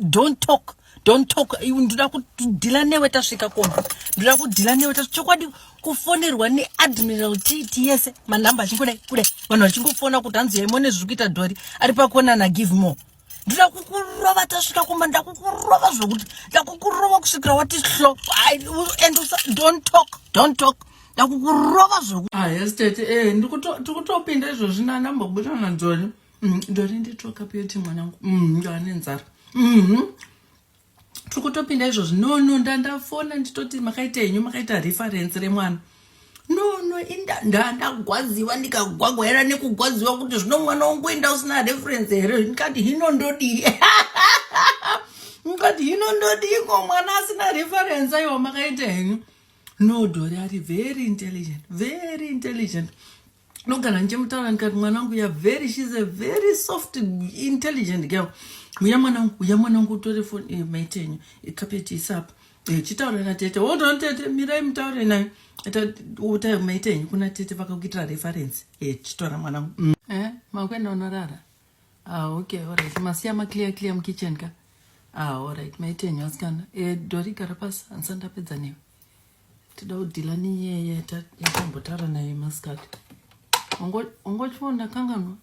Don't talk. Ndira kudhila newe tasvika komba. Ndira kudhila newe tasvika chokwadi kufonerwa neadmiral TTS manhamba achingode kude vanhu vachingofona kuti hanzi yaimone zviri kuita dhori ari pakona nagive more. Ndira kukurova tasvika komba ndakukurova zvokuti ndakukurova kusvikira wati hlo and don't talk ndakukurova zvokuti yes tete ndikutopinda izvozvi nambobudana dhori dhori nditoka piyoti mwanangu ndane nzara tukutopinda izvozvi no ndandafona nditoti makaita henyu makaita reference remwana no ndandagwaziwa ndikagwagwaira nekugwaziwa kuti zvino mwana wangu enda usina reference here ndikati hino ndodii ndikati hino ndodii ko mwana asina reference aiwa makaita henyu no dhori ari very intelligent nogara ndichimutaura ndikati mwana wangu she's a very soft intelligent girl uya mwanangu utore foni maite henyu ikapeti isapo chitaura natete hold on tete mirai mutaure nayo utai maite henyu kuna tete vakakuitira reference chitora mwanangu makwenda unorara okay alright masiya maclear mukitchen ka alright maite henyu asikana dhori gara pasi hansandapedza newe tida kudhila niyeye yatambotaura naye masikati ungochifona kanganwa